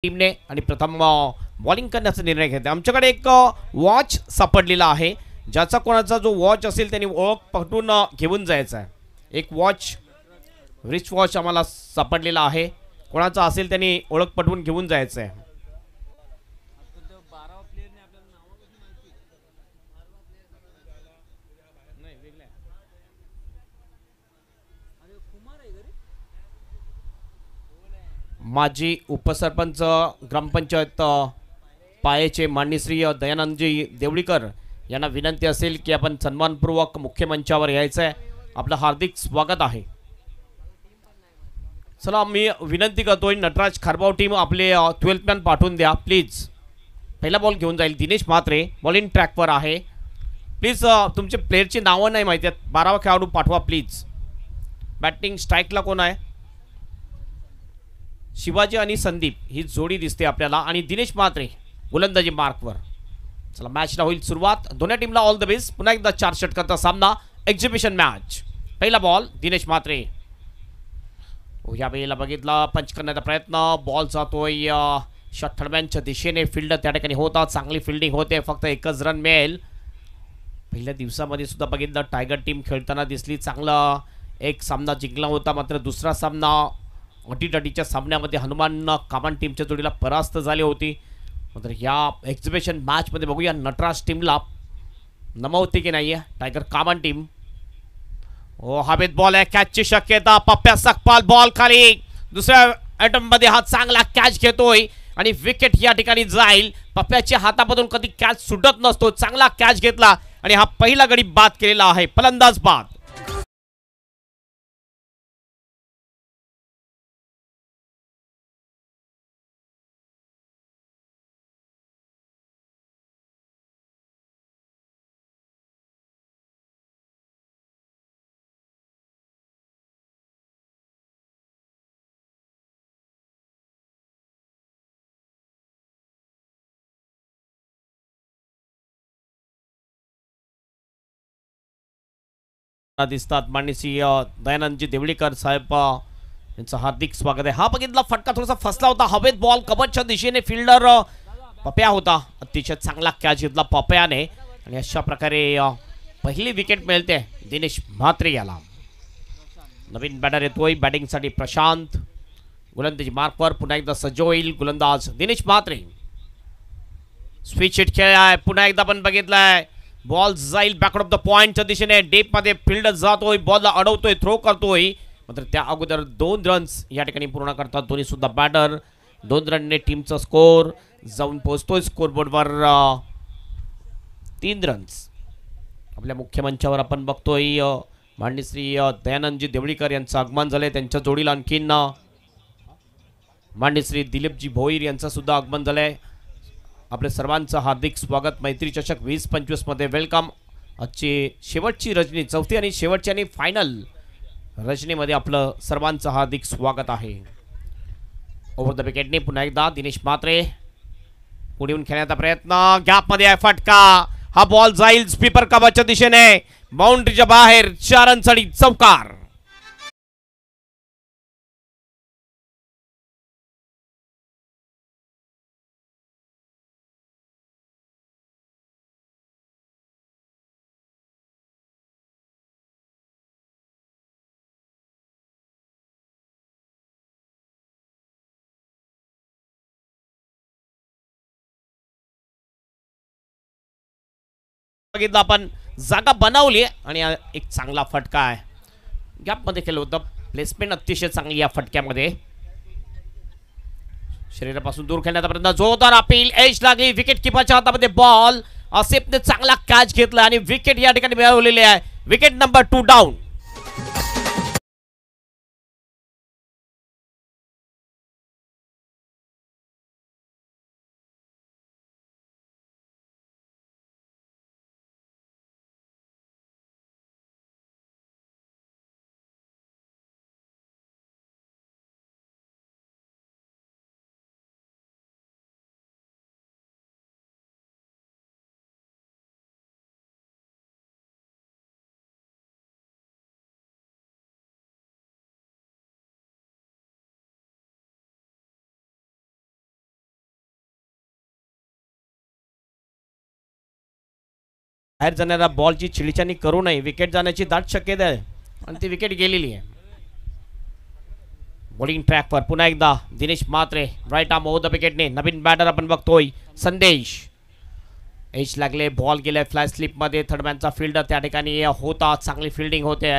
टीमने आणि प्रथम बॉलिंग करण्याचा निर्णय घेतला। आमच्याकडे एक वॉच सापडलेला आहे, ज्याचा कोणाचा जो वॉच असेल त्यांनी ओळख पटवून घेऊन जायचा आहे। एक वॉच रिच वॉच आम्हाला सापडलेला आहे, कोणाचा असेल त्यांनी ओळख पटवून घेऊन जायचं आहे। माजी उपसरपंच ग्रामपंचायत पायेचे माननीय श्री दयानंदजी देवळीकर यांना विनंती असेल की आपण सन्मानपूर्वक मुख्य मंचावर यायचं आहे। आपलं हार्दिक स्वागत आहे। चला मी विनंती करतोय, नटराज खारबाव टीम आपले 12th मॅन पाठवून द्या प्लीज। पहिला बॉल घेऊन जाईल दिनेश म्हात्रे, बॉलिंग ट्रॅकवर आहे। प्लीज तुमचे प्लेयरची नावं नाही माहिती आहेत, 12वा खेळाडू पाठवा प्लीज। बॅटिंग स्ट्राईकला कोण आहे? शिवाजी आणि संदीप ही जोडी दिसते आपल्याला, आणि दिनेश म्हात्रे गोलंदाजी मार्कवर। चला मॅचला होईल सुरुवात। दोन्ही टीमला ऑल द बेस्ट। पुन्हा एकदा 4 षटकांचा सामना, एक्झिबिशन मॅच। पहिला बॉल दिनेश म्हात्रे, या वेळेला बघितला पंच करण्याचा प्रयत्न, बॉल जातोय षटफलम्यांच्या दिशेने। फील्ड त्या ठिकाणी होता, चांगली फिल्डिंग होते, फक्त एकच रन मिळेल। पहिल्या दिवसामध्ये सुद्धा बघितलं टायगर टीम खेळताना दिसली, चांगला एक सामना जिंकला होता। मात्र दुसरा सामना अटीतटीच्या सामन्यामध्ये हनुमान कामान टीमच्या जोडीला परास्त झाली होती। मात्र या एक्झिबिशन मॅचमध्ये बघूया नटराज टीमला नमवते की नाही टायगर कामान टीम। ओ हवेत बॉल आहे, कॅचची शक्यता, पप्प्या सकपाल बॉल खाली, दुसऱ्या अटेम्प्टमध्ये हा चांगला कॅच घेतोय आणि विकेट या ठिकाणी जाईल। पप्प्याच्या हातामधून कधी कॅच सुटत नसतो, चांगला कॅच घेतला आणि हा पहिला गडी बाद केलेला आहे, फलंदाज बाद। दिसतात माननीय श्री दयानंदजी देवळीकर साहेब यांचं हार्दिक स्वागत आहे। हा बघितला फटका थोडासा फसला होता, हवेत बॉल कबरच्या दिशेने, फिल्डर पप्या होता, अतिशय चांगला कॅच घेतला पप्याने आणि अशा प्रकारे पहिली विकेट मिळते दिनेश म्हात्रे याला। नवीन बॅटर येतोय बॅटिंगसाठी प्रशांत, गोलंदाजी मार्कवर पुन्हा एकदा सज्ज होईल गोलंदाज दिनेश म्हात्रे। स्विच हिट खेळलाय, पुन्हा एकदा पण बघितलाय, बॉल जाईल बॅकवर्ड ऑफ द पॉइंटच्या दिशेने, डीप मध्ये फील्डर जातोय, बॉलला अडवतोय, थ्रो करतोय। मात्र त्या अगोदर 2 रन्स या ठिकाणी पूर्ण करतात दोन्ही सुद्धा बॅटर। 2 रनने टीमचा स्कोर जाऊन पोहोचतोय स्कोरबोर्डवर 3 रन्स। आपल्या मुख्य मंचावर आपण बघतोय माननीय श्री दयानंदजी देवळीकर यांचं आगमन झालंय, त्यांच्या जोडीला आणखीन माननीय श्री दिलीपजी भोईर यांचं सुद्धा आगमन झालंय। आपल्या सर्वांचं हार्दिक स्वागत मैत्री चषक 2025 मध्ये वेलकम। आजची शेवटची रजनी, चौथी आणि शेवटची आणि फायनल रजनीमध्ये आपलं सर्वांचं हार्दिक स्वागत आहे। ओव्हर द विकेटने पुन्हा एकदा दिनेश म्हात्रे पुढे येऊन खेळण्याचा प्रयत्न, गॅपमध्ये आहे फटका, हा बॉल जाईल स्वीपर कव्हरच्या दिशेने, बाउंड्रीच्या बाहेर, 4 रनसाठी चौकार। बघितलं आपण जागा बनवली आणि एक चांगला फटका आहे, गॅपमध्ये केलं होतं, प्लेसमेंट अतिशय चांगली या फटक्यामध्ये। शरीरापासून दूर खेळण्याचा प्रयत्न, जोरदार अपील, एज लागली, विकेट किपरच्या हातामध्ये बॉल, आसिफने चांगला कॅच घेतला आणि विकेट या ठिकाणी मिळवलेली आहे। Wicket number 2 down. बाहेर जाणाऱ्या बॉलची चिडीचानी करू नये, विकेट जाण्याची दाट शक्यता आहे आणि ती विकेट गेलेली आहे. बॉलिंग ट्रॅकवर पुन्हा एकदा Dinesh Mhatre, right arm over the विकेटने. नवीन बॅटर आपण बघतोय संदेश. एज लागले, बॉल गेले फ्लाय स्लिपमध्ये. थर्डमॅनचा फिल्डर त्या ठिकाणी होता, चांगली फिल्डिंग होते.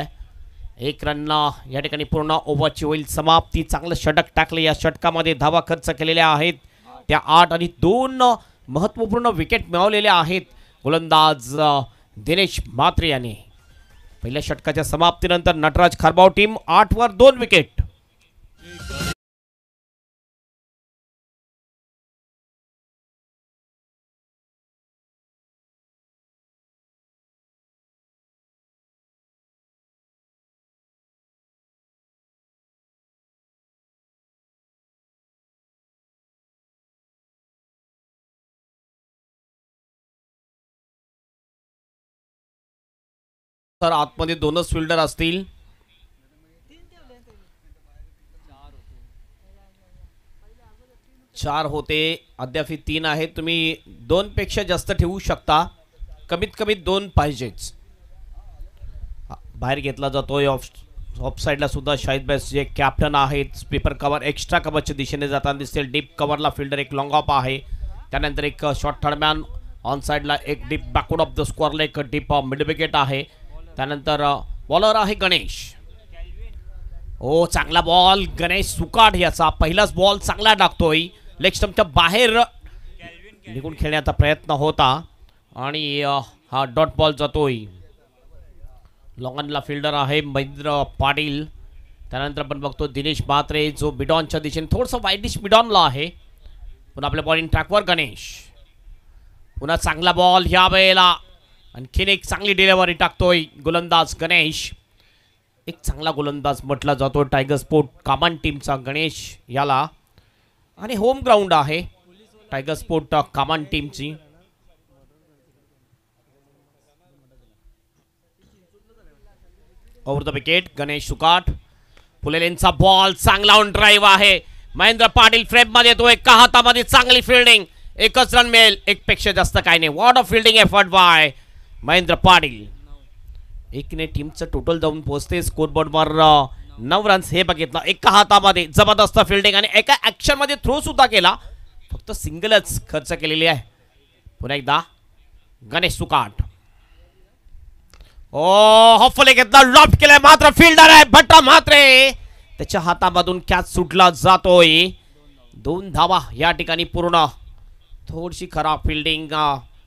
एक रन या ठिकाणी पूर्ण ओव्हरची होईल समाप्ती. चांगलं षटक टाकले, या षटकामध्ये धावा खर्च केलेल्या आहेत त्या 8 आणि 2 महत्त्वपूर्ण विकेट मिळवलेल्या आहेत गोलंदाज दिनेश म्हात्रे यांनी. पहिल्या षटकाच्या समाप्तीनंतर नटराज खारबाव टीम 8 वर 2 विकेट. तर आतमध्ये 2च फिल्डर असतील. चार होते, अद्याप 3 आहेत. तुम्ही 2 पेक्षा जास्त ठेवू शकता, कमीत कमी 2 पाहिजेच. बाहेर घेतला जातोय. ऑफ साइडला सुद्धा शाहिद बैस जे कॅप्टन आहेत. स्वीपर कव्हर एक्स्ट्रा कव्हरच्या दिशेने जाताना दिसतील. डीप कव्हरला फिल्डर एक लॉंग ऑफ आहे, त्यानंतर एक शॉर्ट थर्डमॅन. ऑन साइडला एक डीप बॅकवर्ड ऑफ द स्क्वेअरला एक डीप मिड विकेट आहे. त्यानंतर बॉलर आहे गणेश. ओ चांगला बॉल गणेश सुकाट, याचा पहिलाच बॉल चांगला टाकतोय. लेग स्टंपच्या बाहेर निघून खेळण्याचा प्रयत्न होता आणि हा डॉट बॉल जातोय. लॉंगनला फिल्डर आहे महेंद्र पाटील. त्यानंतर आपण बघतो दिनेश म्हात्रे जो मिडॉनच्या दिशेने थोडंसं वाईडिश मिडॉनला आहे. पुन्हा आपल्या बॉलिंग ट्रॅकवर गणेश. पुन्हा चांगला बॉल ह्या वेळेला. आणखीन एक चांगली डिलिव्हरी टाकतोय गोलंदाज गणेश. एक चांगला गोलंदाज म्हटला जातो टायगर स्पोर्ट कमान टीमचा गणेश याला. आणि होम ग्राउंड आहे टायगर स्पोर्ट कमान टीमची. Over the wicket Ganesh Sukat. पुलेलेंचा बॉल चांगला ऑन ड्राईव्ह आहे. महेंद्र पाटील फ्रेम मध्ये येतो. एका हातामध्ये चांगली फिल्डिंग. एकच रन मिळेल, एक पेक्षा जास्त काही नाही. What of fielding effort bye Mahendra Patil. एकने टीमचं टोटल जाऊन पोहोचते स्कोरबोर्डवर 9 रन्स. हे बघितलं एका हातामध्ये जबरदस्त फिल्डिंग आणि एका ऍक्शन मध्ये थ्रो सुद्धा केला. फक्त सिंगलच खर्च केलेली आहे. पुन्हा एकदा गणेश सुकाट. ओ हॉफले घेतला, लॉफ्ट केलाय, मात्र फिल्डर आहे भट्टा म्हात्रे. त्याच्या हातामधून कॅच सुटला जातोय. 2 धावा या ठिकाणी पूर्ण. थोडीशी खराब फिल्डिंग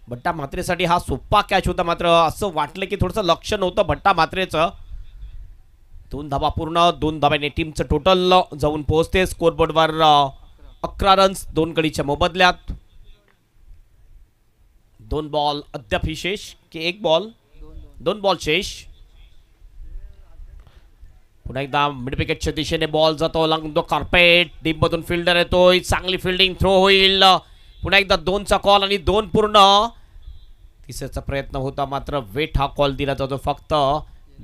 भट्टा म्हात्रेसाठी. हा सोपा कॅच होता, मात्र असं वाटलं की थोडंसं लक्ष नव्हतं भट्टा म्हात्रेचं. 2 धावा पूर्ण. 2 धाव्याने टीमचं टोटल जाऊन पोहोचते स्कोरबोर्डवर 11 रन्स 2 गडीच्या मोबदल्यात. 2 बॉल अद्याप शेष की 1 बॉल 2 बॉल शेष. पुन्हा एकदा मिड विकेटच्या दिशेने बॉल जातो लॉंग द कार्पेट. डीप मधून फिल्डर येतोय, चांगली फिल्डिंग, थ्रो होईल. पुन्हा एकदा 2चा कॉल आणि 2 पूर्ण. तिसऱ्याचा प्रयत्न होता, मात्र वेट हा कॉल दिला जातो. फक्त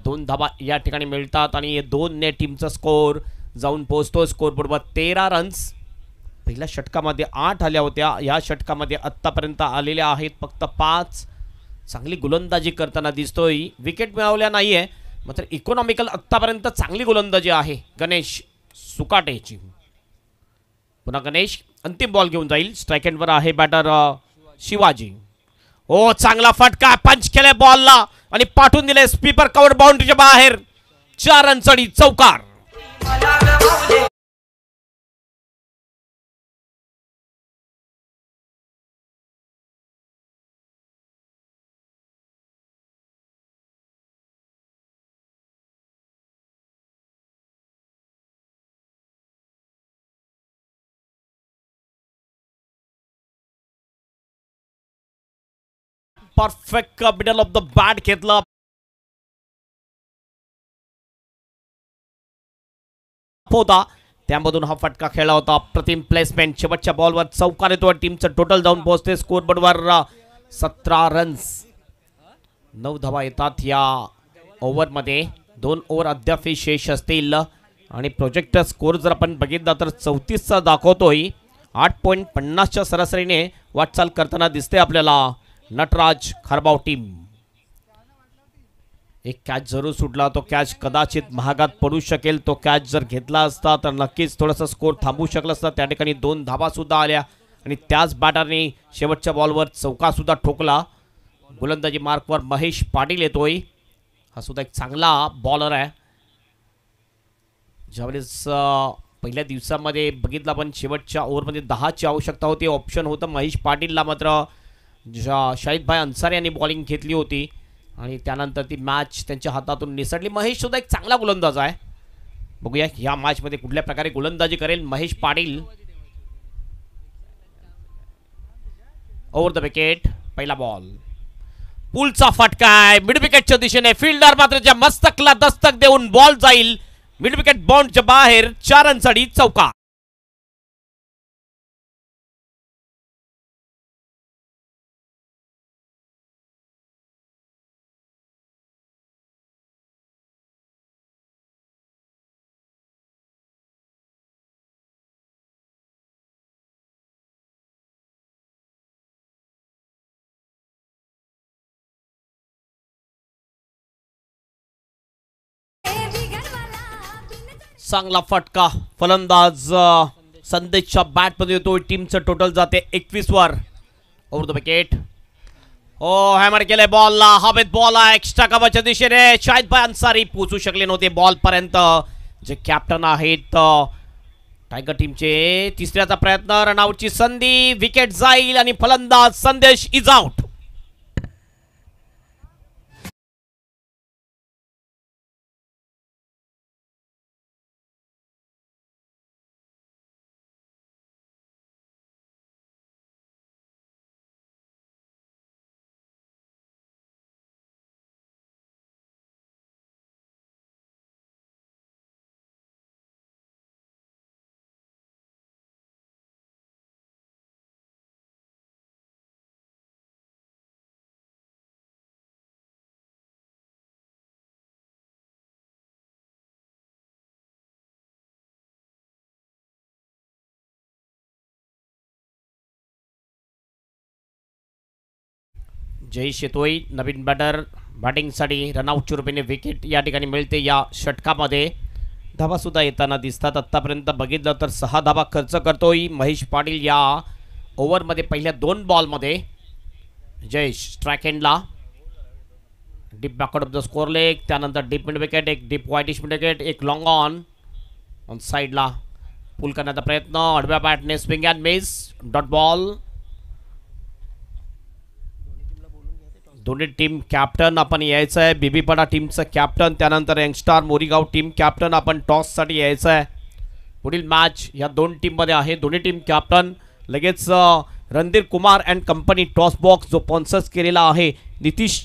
2 धावा या ठिकाणी मिळतात आणि 2 ने टीमचा स्कोर जाऊन पोहोचतो स्कोरबोर्डवर 13 रन्स. पहिल्या षटकामध्ये 8 आल्या होत्या, या षटकामध्ये आत्तापर्यंत आलेल्या आहेत फक्त 5. चांगली गोलंदाजी करताना दिसतोय. विकेट मिळवल्या नाहीये, मात्र इकॉनॉमिकल आत्तापर्यंत चांगली गोलंदाजी आहे गणेश सुकाटेची. पुन्हा गणेश अंतिम बॉल घेऊन जाईल. स्ट्राइक एंडवर आहे बॅटर शिवाजी. ओ चांगला फटका, पंच केले बॉलला आणि पाठवून दिले स्वीपर कव्हर बाउंड्रीच्या बाहेर. 4 रन चढी चौकार. Perfect middle of the bat घेतला. होता त्यामधून हा फटका खेळला होता. प्रतिम प्लेसमेंट. शेवटच्या बॉलवर चौकार येतो. टीमचं टोटल जाऊन पोहोचते स्कोरबोर्डवर 17 रन्स. 9 धावा येतात या ओव्हरमध्ये. 2 ओव्हर अद्याप शेष असतील आणि प्रोजेक्टर स्कोर जर आपण बघितला तर 34चा दाखवतोय. 8.50च्या सरासरीने वाटचाल करताना दिसते आपल्याला नटराज खारबाव टीम. एक कॅच जरूर सुटला, तो कॅच कदाचित महागात पडू शकेल. तो कॅच जर घेतला असता तर नक्कीच थोडासा स्कोर थांबू शकला असता. त्या ठिकाणी 2 धाबा सुद्धा आल्या आणि त्याच बॅटरने शेवटच्या बॉलवर चौका सुद्धा ठोकला. गोलंदाजी मार्कवर महेश पाटील येतोय. हा सुद्धा एक चांगला बॉलर आहे. ज्यावेळेस पहिल्या दिवसामध्ये बघितलं पण शेवटच्या ओव्हरमध्ये 10ची आवश्यकता होती, ऑप्शन होतं महेश पाटीलला, मात्र शाहिदभाई अन्सारी यांनी बॉलिंग घेतली होती आणि त्यानंतर ती मॅच त्यांच्या हातातून निसटली. महेश सुद्धा एक चांगला गोलंदाज आहे. बघूया या मॅचमध्ये कुठल्या प्रकारे गोलंदाजी करेल Mahesh Patil. Over the wicket, पहिला बॉल, पुलचा फटका आहे मिड विकेटच्या दिशेने. फिल्डर मात्र ज्या मस्तकला दस्तक देऊन बॉल जाईल मिड विकेट बाउंडच्या बाहेर. 4 रनसाठी चौका. चांगला फटका फलंदाज संदेशच्या बॅटमध्ये येतो. टीमचं टोटल जाते 21 वर. ओव्हर द विकेट, हो हॅमर केले बॉलला. हवेत बॉल आहे एक्स्ट्रा कव्हरच्या दिशेने. शाहिदभाई अन्सारी पोहोचू शकले नव्हते बॉल पर्यंत. जे कॅप्टन आहेत टायगर टीमचे. तिसऱ्याचा प्रयत्न, रनआउटची संधी, विकेट जाईल आणि फलंदाज संदेश इज आउट. जयेश येतोय नवीन बॅटर बॅटिंगसाठी. रनआउटच्या रूपाने विकेट या ठिकाणी मिळते या षटकामध्ये. धाबा सुद्धा येताना दिसतात. आत्तापर्यंत बघितलं तर 6 धाबा खर्च करतोय महेश पाटील या ओव्हरमध्ये. पहिल्या 2 बॉलमध्ये जयेश स्ट्राईक एंडला. Deep backward of the square leg, त्यानंतर डीप मिड विकेट, एक डीप वाईटिश मिड विकेट, एक लॉंग ऑन साईडला पुल करण्याचा प्रयत्न. आडव्या बॅटने swing and miss, dot ball. दोन्ही टीम कॅप्टन आपण यायचं आहे. बीबीपाडा टीमचं कॅप्टन, त्यानंतर यंगस्टार मोरीगाव टीम कॅप्टन आपण टॉससाठी यायचं आहे. पुढील मॅच या 2 टीममध्ये आहे. दोन्ही टीम कॅप्टन. लगेच Randhir Kumar and company toss box जो स्पॉन्सर्स केलेला आहे नितीश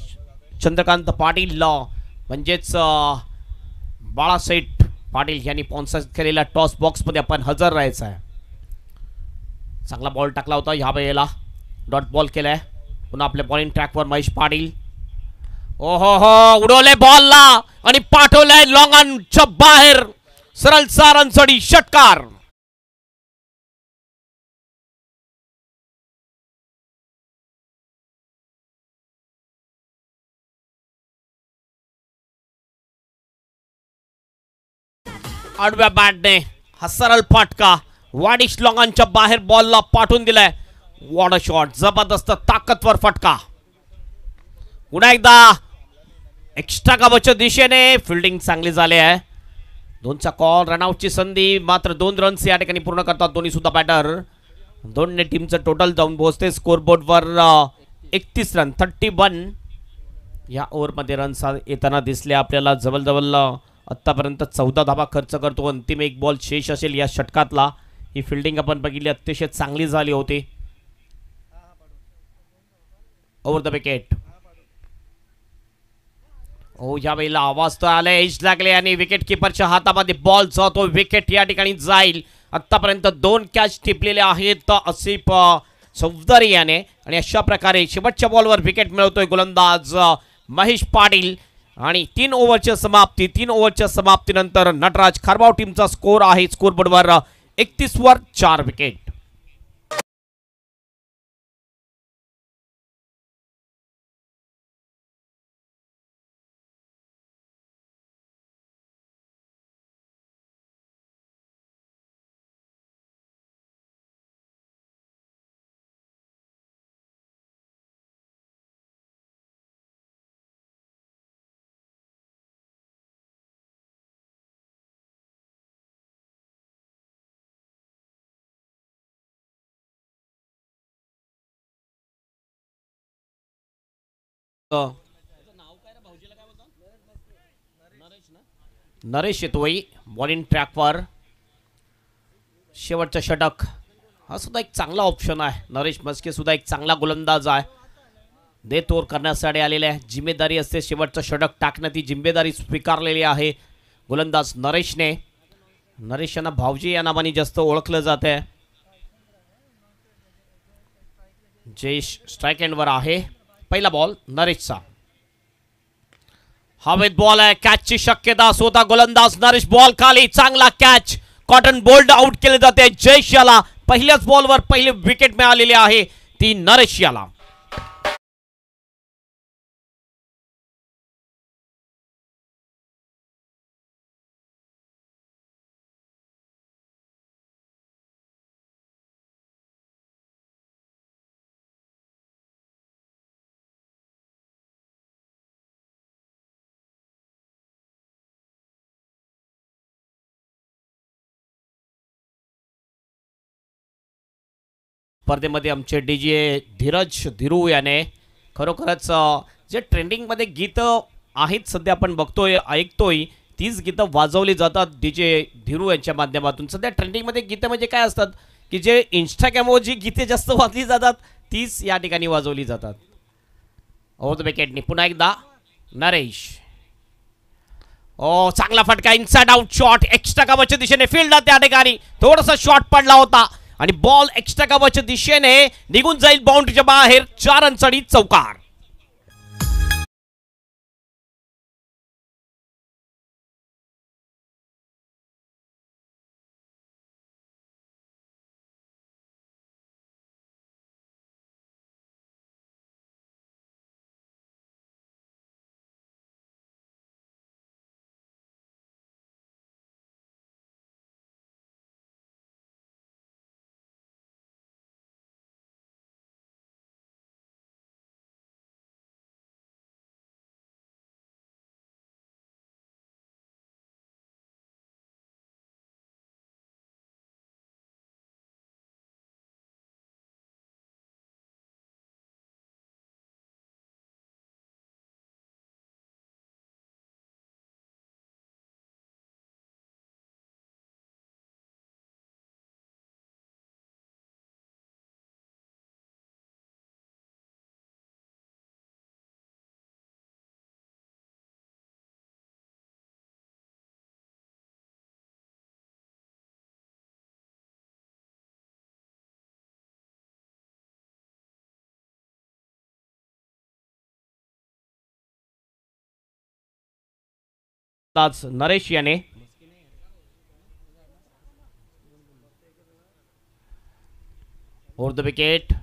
चंद्रकांत पाटील म्हणजेच बाळासाहेब पाटील यांनी स्पॉन्सर्स केलेल्या टॉस बॉक्समध्ये आपण हजर राहायचं आहे. चांगला बॉल टाकला होता, ह्या वेळेला डॉट बॉल केलाय. पुन्हा आपल्या बॉलिंग ट्रॅकवर महेश पाटील. ओहो हो, उडवले बॉलला आणि पाठवलंय लॉंग ऑनच्या बाहेर. सरळ 4 रनसाठी षटकार. आडव्या बॅटने हा सरळ फटका वाडिश लॉंग ऑनच्या बाहेर बॉलला पाठवून दिलाय. वॉट अ शॉट, जबरदस्त ताकदवर फटका. पुन्हा एकदा एक्स्ट्रा कव्हरच्या दिशेने फिल्डिंग चांगली झाली आहे. 2चा कॉल, रनआउटची संधी, मात्र 2 रन्स या ठिकाणी पूर्ण करतात दोन्ही सुद्धा बॅटर. दोन्ही टीमचं टोटल जाऊन पोहोचते स्कोरबोर्डवर 31 रन, 31. या ओव्हरमध्ये रन्स येताना दिसले आपल्याला. जवळजवळ आत्तापर्यंत 14 धाबा खर्च करतो. अंतिम 1 बॉल शेष असेल या षटकातला. ही फिल्डिंग आपण बघितली, अतिशय चांगली झाली होती. Over the wicket. हो, या वेळेला आवाज तर आलाय, एज लागले आणि विकेट किपरच्या हातामध्ये बॉल जातो. विकेट या ठिकाणी जाईल. आतापर्यंत 2 कॅच टिपलेले आहेत आसिफ चौधरी याने आणि अशा प्रकारे शेवटच्या बॉलवर विकेट मिळवतोय गोलंदाज महेश पाटील. आणि 3 ओव्हरच्या समाप्तीनंतर नटराज खारबाव टीमचा स्कोर आहे स्कोरबोर्डवर 31 वर 4 विकेट. अ, नरेश येतोय बॉलिंग ट्रॅकवर. शेवटचं षटक हा सुद्धा एक चांगला ऑप्शन आहे. नरेश मस्के सुद्धा एक चांगला गोलंदाज आहे. देतोर करण्यासाठी आलेले आहे. जिम्मेदारी असते शेवटचं षटक टाकणं, ती जिम्मेदारी स्वीकारलेली आहे गोलंदाज नरेशने. नरेश यांना भाऊजी या नावाने जास्त ओळखलं जात आहे. जयेश स्ट्राईक एंडवर आहे. पहिला बॉल नरेशचा. हवेत बॉल आहे. कॅचची शक्यता स्वतः गोलंदाज नरेश. बॉल खाली, चांगला कॅच. कॉटन बोल्ड आउट केले जाते. जयेश याला पहिल्याच बॉलवर पहिले विकेट मिळालेली आहे, ती नरेश याला. स्पर्धेमध्ये आमचे डीजे धीरज धीरू याने खरोखरच जे ट्रेंडिंगमध्ये गीतं आहेत सध्या आपण बघतोय ऐकतोय, तीच गीतं वाजवली जातात डीजे धीरू यांच्या माध्यमातून. सध्या ट्रेंडिंगमध्ये गीतं म्हणजे काय असतात की जे इंस्टाग्रामवर जी गीते जास्त वाजली जातात तीच या ठिकाणी वाजवली जातात. ओव्हर द विकेटनी पुन्हा एकदा नरेश. ओ चांगला फटका, इनसाइड आउट शॉट एक्स्ट्रा कव्हरच्या दिशेने फील्ड त्या ठिकाणी थोडासा शॉट पडला होता आणि बॉल एक्स्ट्रा कव्हरच्या दिशेने निघून जाईल बाउंड्रीच्या बाहेर. 4 रनसाठी चौकार. नरेश याने ओव्हर द विकेट.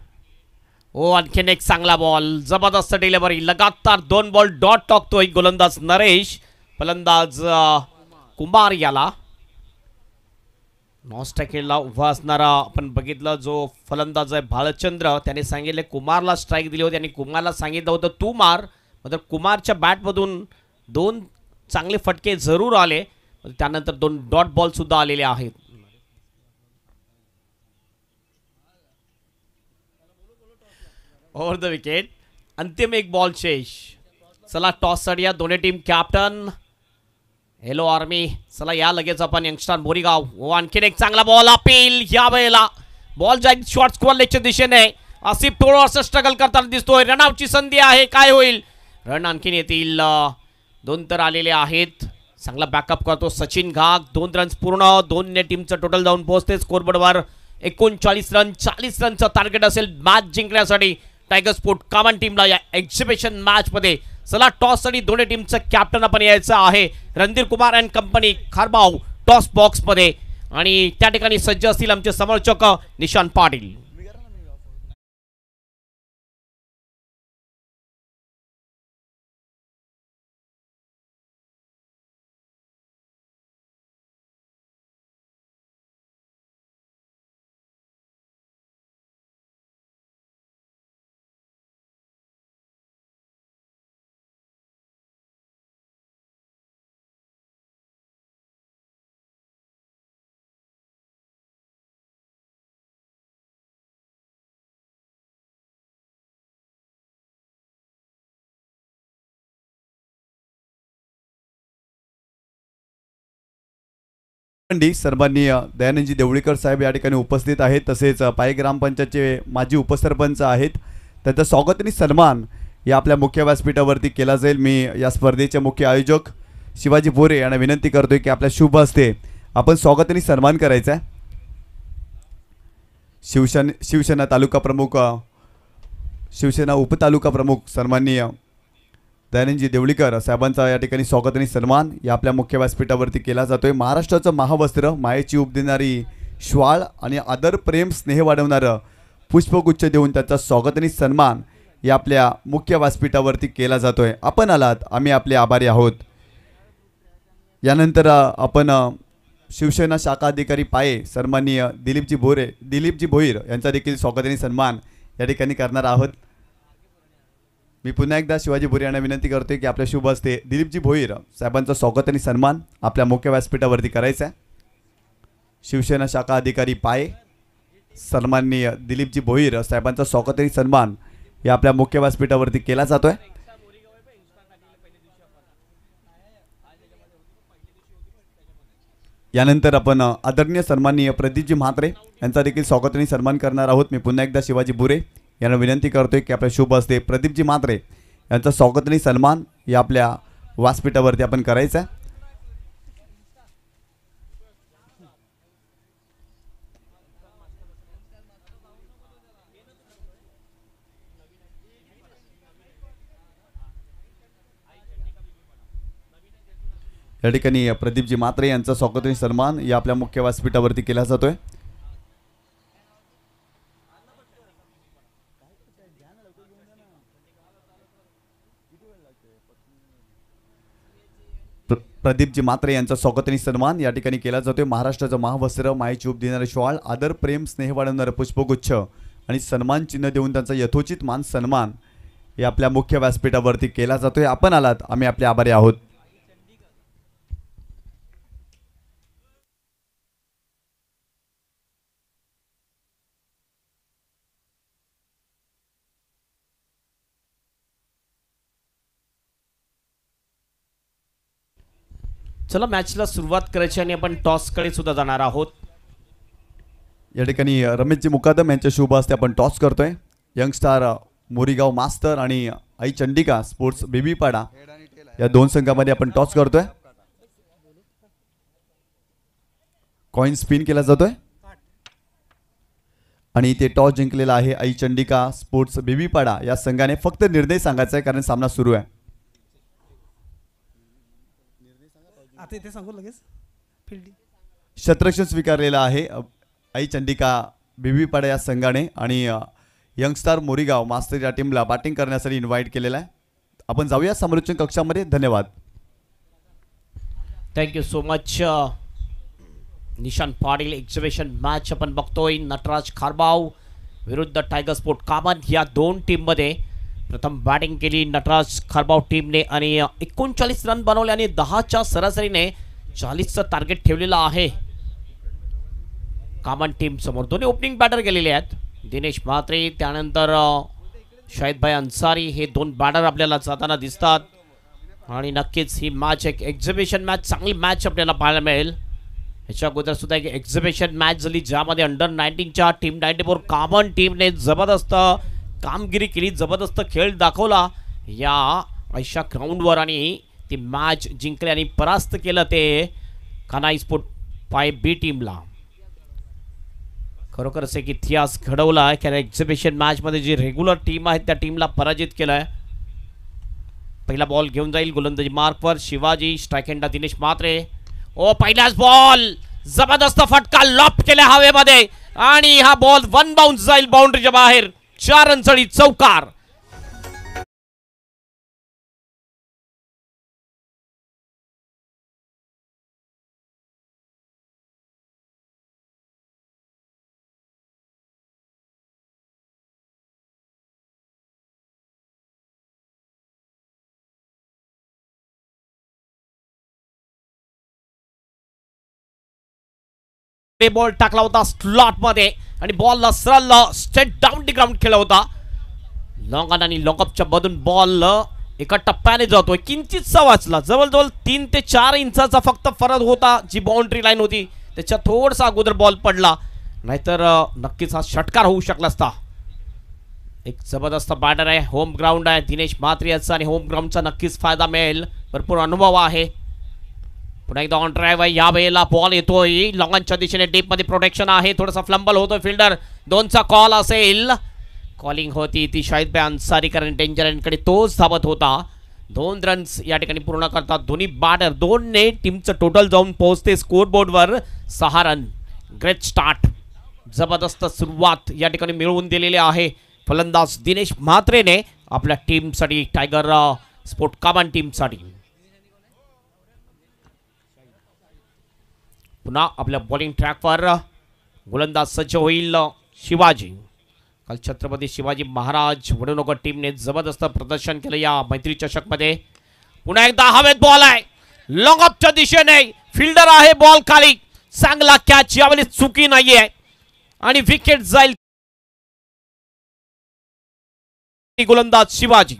ओ आणखीन एक चांगला बॉल, जबरदस्त डिलिव्हरी. लगातार 2 बॉल डॉट टाकतोय गोलंदाज नरेश. फलंदाज कुमार याला नॉस्ट्राईकला उभा असणारा आपण बघितलं जो फलंदाज आहे भालचंद्र, त्याने सांगितले कुमारला स्ट्राईक दिली होती आणि कुमारला सांगितलं होतं तू मार. मात्र कुमारच्या बॅटमधून 2 चांगले फटके जरूर आले. त्यानंतर 2 डॉट बॉल सुद्धा आलेले आहेत. Over the wicket. अंतिम एक बॉल शेष. चला टॉससाठी या दोन्ही टीम कॅप्टन हेलो आर्मी. चला या लगेच आपण यंगस्टर मोरीगाव. ओ आणखीन एक चांगला बॉल अपील. या वेळेला बॉल जाईल शॉर्ट स्क्वेअर लेगच्या दिशेने. आसिफ थोडंसं स्ट्रगल करताना दिसतोय. रनआउटची संधी आहे, काय होईल? रन आणखीन येतील. 2 तर आलेले आहेत. चांगला बॅकअप करतो सचिन घाग. 2 रन्स पूर्ण. 2 टीमचं टोटल जाऊन पोहोचते स्कोरबोर्डवर 39 रन. 40 रनचं टार्गेट असेल मॅच जिंकण्यासाठी टायगर स्पोर्ट कॉमन टीमला या एक्झिबिशन मॅच मध्ये. चला टॉससाठी दोन्ही टीमचं कॅप्टन आपण यायचं आहे. Randhir Kumar and company खारबाव toss box मध्ये आणि त्या ठिकाणी सज्ज असतील आमचे समर्थक निशांत पाटील. सन्माननीय दयानंदजी देवळीकर साहेब या ठिकाणी उपस्थित आहेत. तसेच पाय ग्रामपंचायतचे माजी उपसरपंच आहेत. त्यांचं स्वागत आणि सन्मान या आपल्या मुख्य व्यासपीठावरती केला जाईल. मी या स्पर्धेचे मुख्य आयोजक शिवाजी बोरे यांना विनंती करतोय की आपल्या शुभ हस्ते आपण स्वागत आणि सन्मान करायचा आहे. शिवसेना तालुका प्रमुख शिवसेना उपतालुका प्रमुख सन्माननीय दयानंदजी देवळीकर साहेबांचा या ठिकाणी स्वागत आणि सन्मान या आपल्या मुख्य व्यासपीठावरती केला जातोय. महाराष्ट्राचं महावस्त्र, मायेची उब देणारी श्वाळ आणि आदर प्रेम स्नेह वाढवणारं पुष्पगुच्छ देऊन त्याचा स्वागत आणि सन्मान या आपल्या मुख्य व्यासपीठावरती केला जातोय. आपण आलात, आम्ही आपले आभारी आहोत. यानंतर आपण शिवसेना शाखा अधिकारी पाये सन्माननीय दिलीपजी भोईर यांचा देखील स्वागत आणि सन्मान या ठिकाणी करणार आहोत. मी पुन्हा एकदा शिवाजी बोरे यांना विनंती करतोय की आपल्या शुभ हस्ते दिलीपजी भोईर साहेबांचं स्वागत आणि सन्मान आपल्या मुख्य व्यासपीठावरती करायचा आहे. शिवसेना शाखा अधिकारी पाये सन्माननीय दिलीपजी भोईर साहेबांचा स्वागत आणि सन्मान या आपल्या मुख्य व्यासपीठावरती केला जातोय. यानंतर आपण आदरणीय सन्माननीय प्रदीपजी म्हात्रे यांचा देखील स्वागत आणि सन्मान करणार आहोत. मी पुन्हा एकदा शिवाजी बोरे यांना विनंती करतोय की आपल्या शुभ हस्ते प्रदीपजी म्हात्रे यांचा स्वागत आणि सन्मान या आपल्या व्यासपीठावरती आपण करायचा आहे. या ठिकाणी प्रदीपजी म्हात्रे यांचा स्वागत आणि सन्मान या आपल्या मुख्य व्यासपीठावरती केला जातोय. प्रदीपजी म्हात्रे यांचा स्वागत आणि सन्मान या ठिकाणी केला जातोय. महाराष्ट्राचं महावस्त्र, मायेची उब देणारे श्वाळ, आदर प्रेम स्नेह वाढवणारं पुष्पगुच्छ आणि सन्मान चिन्ह देऊन त्यांचा यथोचित मान सन्मान या आपल्या मुख्य व्यासपीठावरती केला जातोय. आपण आलात, आम्ही आपले आभारी आहोत. चला मॅचला सुरुवात करायची आणि आपण टॉसकडे सुद्धा जाणार आहोत. या ठिकाणी रमेशजी मुकादम यांच्या शुभ हस्ते आपण टॉस करतोय. यंगस्टार मोरीगाव मास्तर आणि आई चंडिका स्पोर्ट्स बेबीपाडा या दोन संघामध्ये आपण टॉस करतोय. कॉइन स्पिन केला जातोय आणि इथे टॉस जिंकलेला आहे आई चंडिका स्पोर्ट्स बेबीपाडा या संघाने. फक्त निर्णय सांगायचा आहे कारण सामना सुरू आहे. आता इथे सांगू लगेच फिल्डिंग शतरक्षण स्वीकारलेला आहे आई चंडिका बेबीपाडा या संघाने आणि यंगस्टार मोरीगाव मास्टर या टीमला बॅटिंग करण्यासाठी इन्व्हाइट केलेला आहे. आपण जाऊया समालोचन कक्षामध्ये. धन्यवाद. Thank you so much. निशान पाटील एक्झिबिशन मॅच आपण बघतोय. नटराज खारबाव विरुद्ध टायगर स्पोर्ट कामन या दोन टीममध्ये प्रथम बॅटिंग केली नटराज खारबाव टीमने आणि 39 रन बनवले आणि 10च्या सरासरीने 40चं टार्गेट ठेवलेलं आहे कामन टीम समोर. दोन्ही ओपनिंग बॅटर गेलेले आहेत. दिनेश म्हात्रे त्यानंतर शाहिदभाई अन्सारी हे दोन बॅटर आपल्याला जाताना दिसतात आणि नक्कीच ही मॅच एक एक्झिबिशन मॅच, चांगली मॅच आपल्याला पाहायला मिळेल. ह्याच्या अगोदर सुद्धा एक एक्झिबिशन मॅच झाली ज्यामध्ये अंडर 19च्या टीम 94 कामन टीमने जबरदस्त कामगिरी केली, जबरदस्त खेळ दाखवला या अशा ग्राउंडवर आणि ती मॅच जिंकली आणि परास्त केलं ते कानाई स्पोर्ट 5B टीमला. खरोखरच एक इतिहास घडवला आहे कारण एक्झिबिशन मॅचमध्ये जी रेग्युलर टीम आहे त्या टीमला पराजित केलं आहे. पहिला बॉल घेऊन जाईल गोलंदाजी मार्कवर शिवाजी. स्ट्राईक हँडला दिनेश म्हात्रे. ओ पहिलाच बॉल जबरदस्त फटका लॉफ्ट केला हवेमध्ये आणि हा बॉल वन बाउन्स जाईल बाउंड्रीच्या बाहेर. 4 रनचळी चौकार. बॉल टाकला होता स्लॉट मध्ये आणि बॉलला सरळ स्ट्रेट डाऊन दी ग्राउंड केला होता. लॉंग ऑन आणि लॉंग अपच्या मधून बॉल एका टप्प्याने जातोय. किंचितसा वाचला. जवळजवळ 3 ते 4 इंचाचा फक्त फरक होता. जी बाउंड्री लाईन होती त्याच्या थोडासा अगोदर बॉल पडला, नाहीतर नक्कीच हा षटकार होऊ शकला असता. एक जबरदस्त बॅटर आहे, होम ग्राउंड आहे दिनेश म्हात्रे याचा आणि होम ग्राउंडचा नक्कीच फायदा मिळेल. भरपूर अनुभव आहे. पुन्हा एकदा ऑन ड्राईव्ह आहे, या वेळेला बॉल येतोय लॉंगच्या दिशेने, डीप मध्ये प्रोटेक्शन आहे, थोडासा फ्लंबल होतोय. फिल्डर 2चा कॉल असेल, कॉलिंग होती ती शाहिद भाई अन्सारी, कारण डेंजर एंडकडे तोच धावत होता. 2 रन्स या ठिकाणी पूर्ण करतात दोन्ही बॅटर. 2ने टीमचं टोटल जाऊन पोहोचते स्कोर बोर्डवर 6 रन. ग्रेट स्टार्ट, जबरदस्त सुरुवात या ठिकाणी मिळवून दिलेली आहे फलंदाज दिनेश म्हात्रेने आपल्या टीमसाठी, टायगर स्पोर्ट कामन टीमसाठी. पुन्हा आपल्या बॉलिंग ट्रॅकवर गोलंदाज सज्ज होईल शिवाजी. काल छत्रपती शिवाजी महाराज वडनगर टीमने जबरदस्त प्रदर्शन केलं या मैत्री चषकमध्ये. पुन्हा एकदा हवेत बॉल आहे, लॉंग ऑफच्या दिशेने, फिल्डर आहे बॉल खाली, चांगला कॅच, यावेळी चुकी नाहीये आणि विकेट जाईल. गोलंदाज शिवाजी.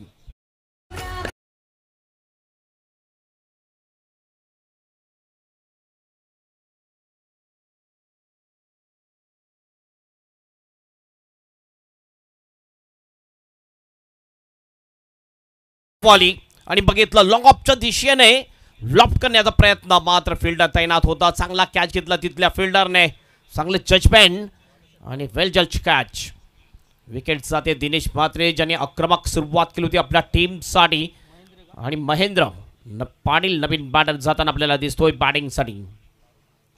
बॉली आणि बघितलं लॉंग ऑफच्या दिशेने लॉफ्ट करण्याचा प्रयत्न, मात्र फिल्डर तैनात होता. चांगला कॅच घेतला तिथल्या फिल्डरने, चांगले जजमेंट आणि वेल जज कॅच. विकेट जाते दिनेश म्हात्रे ज्यांनी आक्रमक सुरुवात केली होती आपल्या टीमसाठी. आणि महेंद्र पाटील नवीन बॅटर जाताना आपल्याला दिसतोय बॅटिंगसाठी.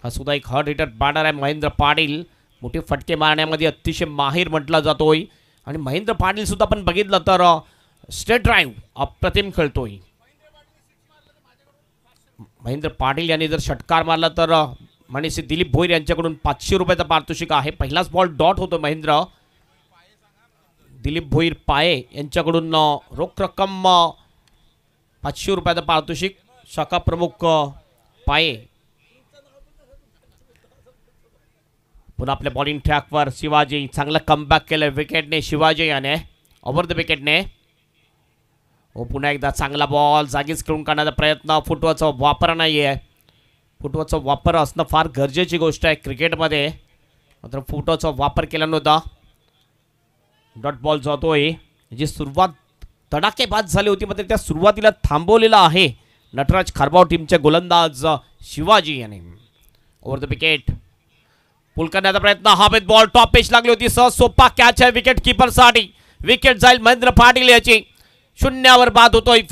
हा सुद्धा एक हार्ड हिटर बॅटर आहे महेंद्र पाटील, मोठे फटके मारण्यामध्ये अतिशय माहिर म्हटला जातोय. आणि महेंद्र पाटील सुद्धा आपण बघितलं तर स्ट्रेट ड्राईव्ह अप्रतिम खेळतोय. महेंद्र पाटील यांनी जर षटकार मारला तर म्हणजे दिलीप भोईर यांच्याकडून 500 रुपयाचा पारितोषिक आहे. पहिलाच बॉल डॉट होतो महेंद्र. दिलीप भोईर पाये यांच्याकडून रोख रक्कम 500 रुपयाचा पारितोषिक. शाखा प्रमुख पाये. पुन्हा आपल्या बॉलिंग ट्रॅकवर शिवाजी, चांगला कमबॅक केलं विकेटने शिवाजी याने, ओव्हर द विकेटने. हो पुन्हा एकदा चांगला बॉल जागीच खेळून काढण्याचा प्रयत्न. फुटवाचा वापर नाही आहे, फुटवाचा वापर असणं फार गरजेची गोष्ट आहे क्रिकेटमध्ये, मात्र फुटवाचा वापर केला नव्हता. डॉट बॉल जातोय. जी सुरुवात तडाखेबाज झाली होती मात्र त्या सुरुवातीला थांबवलेला आहे नटराज खारबाव टीमचे गोलंदाज शिवाजी याने. ओव्हर द विकेट, पुल करण्याचा प्रयत्न, हवेत बॉल, टॉप पेच लागली होती, सहज सोपा कॅच आहे विकेट कीपरसाठी. विकेट जाईल महेंद्र पाटील याची, 0वर बाद होतोय.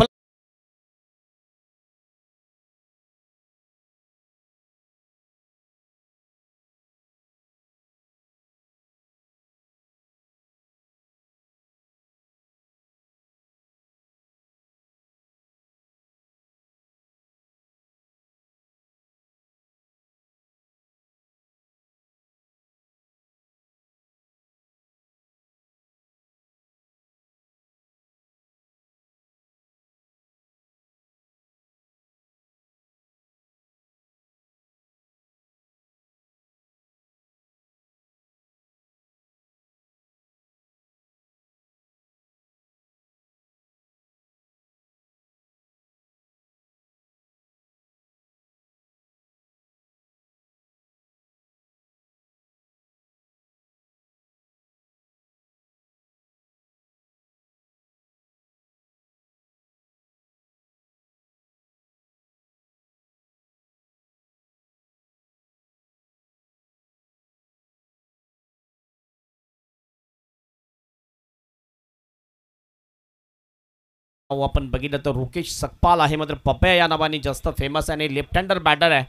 आपण बघितलं तर रुकेश सकपाल आहे, मात्र पप्या या नावाने जास्त फेमस आहे आणि लेफ्ट हँडर बॅटर आहे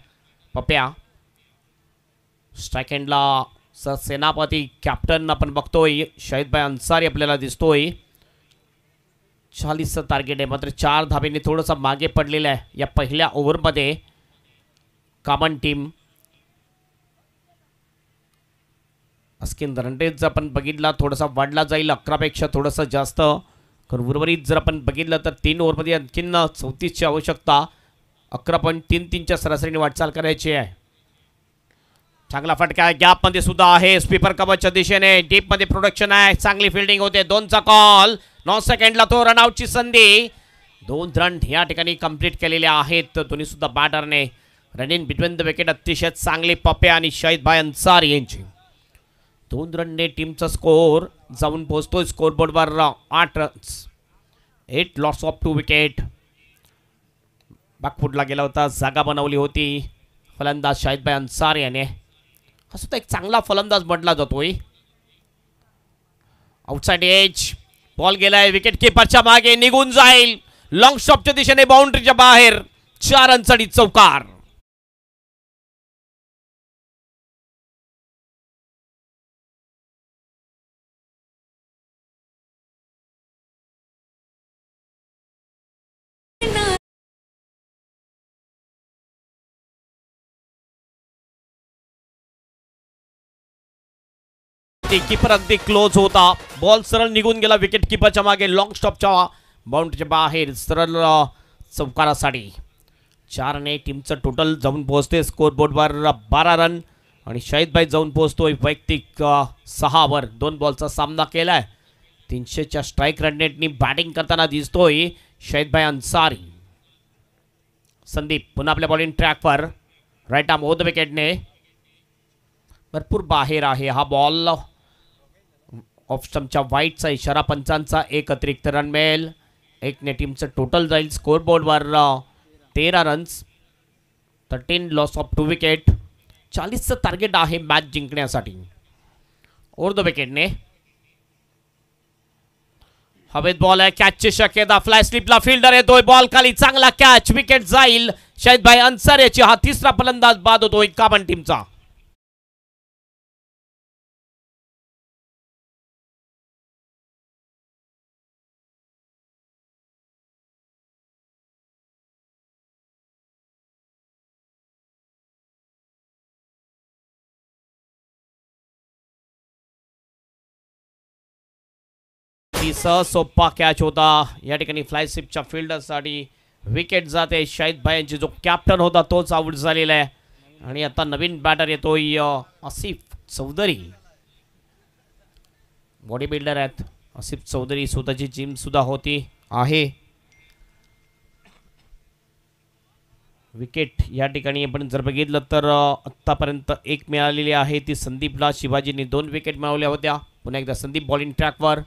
पप्या. स्ट्राईक हँडला सेनापती कॅप्टन आपण बघतोय शाहिद भाई अन्सारी आपल्याला दिसतोय. 40चं टार्गेट आहे, मात्र 4 धाबेने थोडंसं मागे पडलेलं आहे या पहिल्या ओव्हरमध्ये कामन टीम. अस्किन रनरेट जर आपण बघितला थोडासा वाढला जाईल 11पेक्षा थोडंसं जास्त. उर्वरित जर आपण बघितलं तर 3 ओव्हरमध्ये आणखीन 34ची आवश्यकता. 11.33च्या सरासरीने वाटचाल करायची आहे. चांगला फटका आहे, गॅपमध्ये सुद्धा आहे, स्वीपर कव्हरच्या दिशेने, डीपमध्ये प्रोडक्शन आहे, चांगली फिल्डिंग होते. 2चा कॉल, 9 सेकंडला तो रनआउटची संधी. 2 रन या ठिकाणी कंप्लीट केलेले आहेत दोन्ही सुद्धा बॅटरने. Run in between the wicket अतिशय चांगले पप्पे आणि शाहिदभाई अन्सारी यांची. 2 रनने टीमचा स्कोर जाऊन पोहोचतोय स्कोरबोर्डवर 8 रन्स. 8 loss of 2 wicket. बॅकफुटला गेला होता, जागा बनवली होती फलंदाज शाहिदभाई अन्सारी याने. हा सुद्धा एक चांगला फलंदाज म्हटला जातोय. आउटसाइड एज बॉल गेलाय विकेट किपरच्या मागे, निघून जाईल लॉंग स्टॉपच्या दिशेने बाउंड्रीच्या बाहेर. 4 रनसाठी चौकार. कीपर अगदी क्लोज होता, बॉल सरळ निघून गेला विकेट किपरच्या मागे, लॉंग स्टॉपच्या बाउंड्रीच्या बाहेर सरळ चौकारासाठी. 4 ने टीमचं टोटल जाऊन पोहोचते स्कोरबोर्डवर 12 रन आणि शाहिदभाई जाऊन पोहोचतोय वैयक्तिक 6 वर. 2 बॉलचा सामना केलाय. 300च्या स्ट्राईक रन रेटनी बॅटिंग करताना दिसतोय शाहिदभाई अन्सारी. संदीप पुन्हा आपल्या बॉलिंग ट्रॅकवर, राईट आर्म ओव्हर द विकेटने भरपूर बाहेर आहे हा बॉल. ऑफ स्टंपच्या वाईटचा इशारा, पंचांचा 1 अतिरिक्त रन मिळेल. 1 ने टीमचं टोटल जाईल स्कोरबोर्डवर 13 रन्स. 13 loss of 2 wicket. 40चं टार्गेट आहे मॅच जिंकण्यासाठी. ओव्हर द विकेटने हवेत बॉल आहे, कॅचची शक्यता, फ्लाय स्लिपला फिल्डर येतोय, बॉल खाली, चांगला कॅच, विकेट जाईल. शाहिदभाई अन्सारी याची हा 3रा फलंदाज बाद होतोय कामन टीमचा. सोपा कॅच होता या ठिकाणी फ्लाय स्लिपच्या फिल्डरसाठी. विकेट जाते. शाहिदभाई यांची जो कॅप्टन होता तोच आउट झालेला आहे आणि आता नवीन बॅटर येतोय आसिफ चौधरी. बॉडी बिल्डर आहेत आसिफ चौधरी, स्वतःची जिम सुद्धा होती आहे. विकेट या ठिकाणी आपण जर बघितलं तर आत्तापर्यंत 1 मिळालेली आहे, ती संदीपला. शिवाजीने 2 विकेट मिळवल्या होत्या. पुन्हा एकदा संदीप बॉलिंग ट्रॅकवर.